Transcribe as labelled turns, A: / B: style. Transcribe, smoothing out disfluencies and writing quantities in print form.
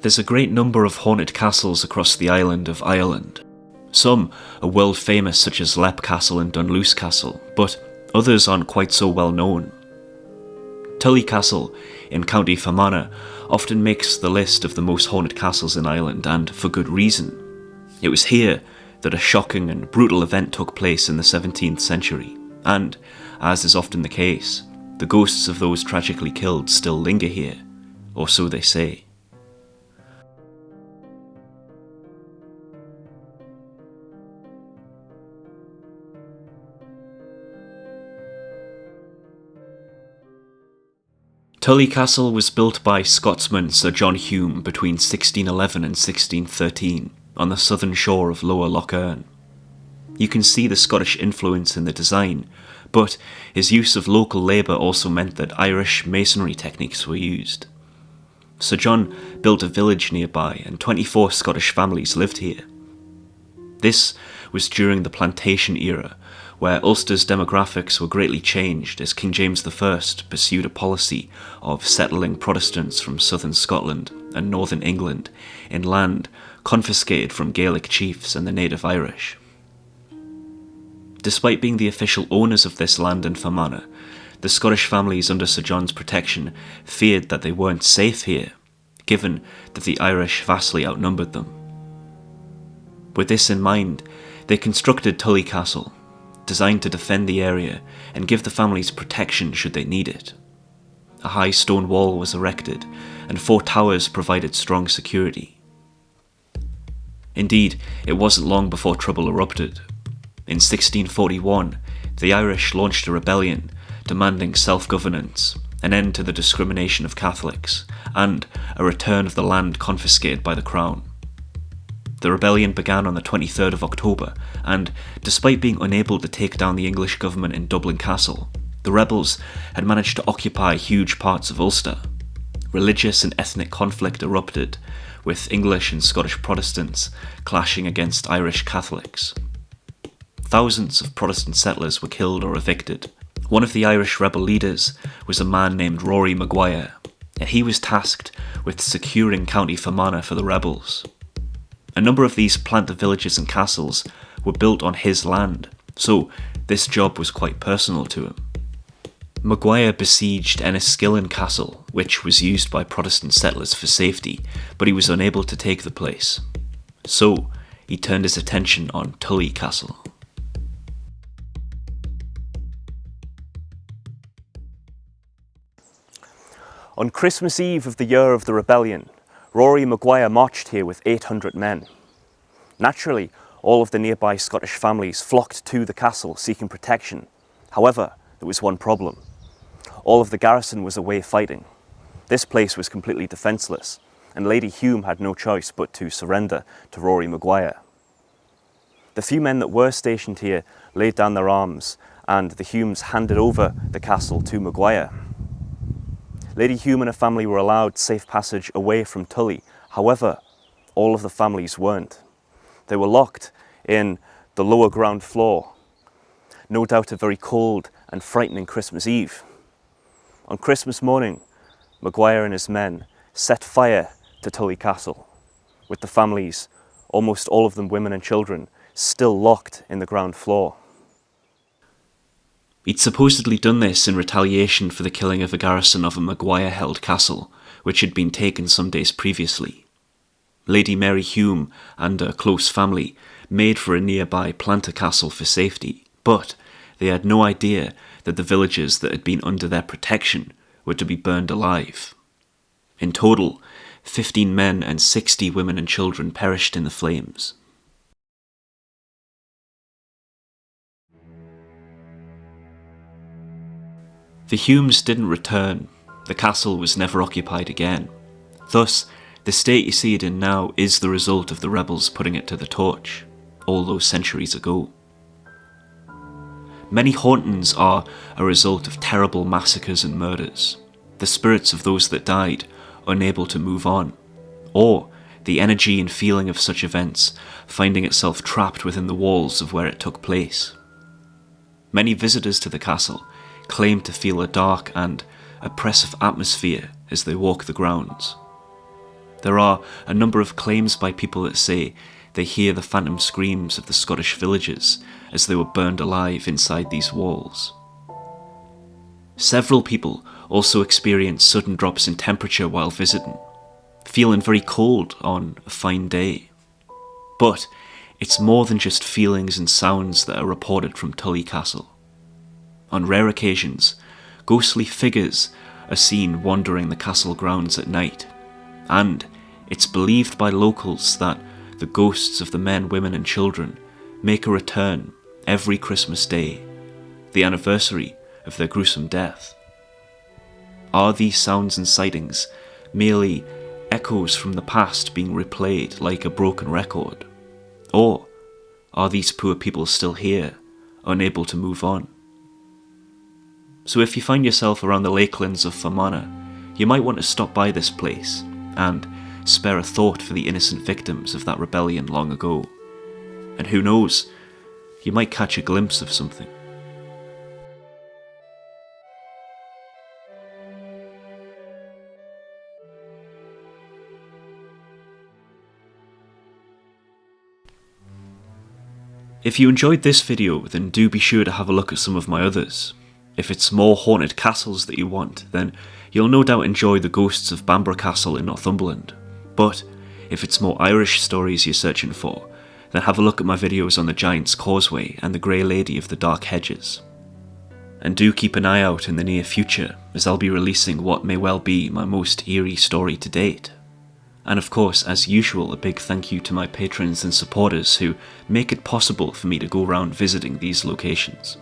A: There's a great number of haunted castles across the island of Ireland. Some are world famous, such as Leap Castle and Dunluce Castle, but others aren't quite so well known. Tully Castle in County Fermanagh often makes the list of the most haunted castles in Ireland, and for good reason. It was here that a shocking and brutal event took place in the 17th century, and, as is often the case, the ghosts of those tragically killed still linger here, or so they say. Tully Castle was built by Scotsman Sir John Hume between 1611 and 1613 on the southern shore of Lower Lough Erne. You can see the Scottish influence in the design, but his use of local labour also meant that Irish masonry techniques were used. Sir John built a village nearby, and 24 Scottish families lived here. This was during the Plantation era, where Ulster's demographics were greatly changed as King James I pursued a policy of settling Protestants from southern Scotland and northern England in land confiscated from Gaelic chiefs and the native Irish. Despite being the official owners of this land in Fermanagh, the Scottish families under Sir John's protection feared that they weren't safe here, given that the Irish vastly outnumbered them. With this in mind, they constructed Tully Castle, designed to defend the area and give the families protection should they need it. A high stone wall was erected, and 4 towers provided strong security. Indeed, it wasn't long before trouble erupted. In 1641, the Irish launched a rebellion demanding self-governance, an end to the discrimination of Catholics, and a return of the land confiscated by the Crown. The rebellion began on the 23rd of October, and despite being unable to take down the English government in Dublin Castle, the rebels had managed to occupy huge parts of Ulster. Religious and ethnic conflict erupted, with English and Scottish Protestants clashing against Irish Catholics. Thousands of Protestant settlers were killed or evicted. One of the Irish rebel leaders was a man named Rory Maguire, and he was tasked with securing County Fermanagh for the rebels. A number of these planted villages and castles were built on his land, so this job was quite personal to him. Maguire besieged Enniskillen Castle, which was used by Protestant settlers for safety, but he was unable to take the place. So he turned his attention on Tully Castle.
B: On Christmas Eve of the year of the rebellion, Rory Maguire marched here with 800 men. Naturally, all of the nearby Scottish families flocked to the castle seeking protection. However, there was one problem. All of the garrison was away fighting. This place was completely defenceless, and Lady Hume had no choice but to surrender to Rory Maguire. The few men that were stationed here laid down their arms, and the Humes handed over the castle to Maguire. Lady Hume and her family were allowed safe passage away from Tully. However, all of the families weren't. They were locked in the lower ground floor. No doubt a very cold and frightening Christmas Eve. On Christmas morning, Maguire and his men set fire to Tully Castle, with the families, almost all of them women and children, still locked in the ground floor.
A: He'd supposedly done this in retaliation for the killing of a garrison of a Maguire-held castle, which had been taken some days previously. Lady Mary Hume and her close family made for a nearby planter castle for safety, but they had no idea that the villages that had been under their protection were to be burned alive. In total, 15 men and 60 women and children perished in the flames. The Humes didn't return. The castle was never occupied again. Thus, the state you see it in now is the result of the rebels putting it to the torch, all those centuries ago. Many hauntings are a result of terrible massacres and murders, the spirits of those that died unable to move on, or the energy and feeling of such events finding itself trapped within the walls of where it took place. Many visitors to the castle claim to feel a dark and oppressive atmosphere as they walk the grounds. There are a number of claims by people that say they hear the phantom screams of the Scottish villagers as they were burned alive inside these walls. Several people also experience sudden drops in temperature while visiting, feeling very cold on a fine day. But it's more than just feelings and sounds that are reported from Tully Castle. On rare occasions, ghostly figures are seen wandering the castle grounds at night, and it's believed by locals that the ghosts of the men, women and children make a return every Christmas Day, the anniversary of their gruesome death. Are these sounds and sightings merely echoes from the past being replayed like a broken record? Or are these poor people still here, unable to move on? So if you find yourself around the lakelands of Fermanagh, you might want to stop by this place and spare a thought for the innocent victims of that rebellion long ago. And who knows, you might catch a glimpse of something. If you enjoyed this video, then do be sure to have a look at some of my others. If it's more haunted castles that you want, then you'll no doubt enjoy the Ghosts of Bamburgh Castle in Northumberland. But if it's more Irish stories you're searching for, then have a look at my videos on the Giant's Causeway and the Grey Lady of the Dark Hedges. And do keep an eye out in the near future, as I'll be releasing what may well be my most eerie story to date. And of course, as usual, a big thank you to my patrons and supporters who make it possible for me to go around visiting these locations.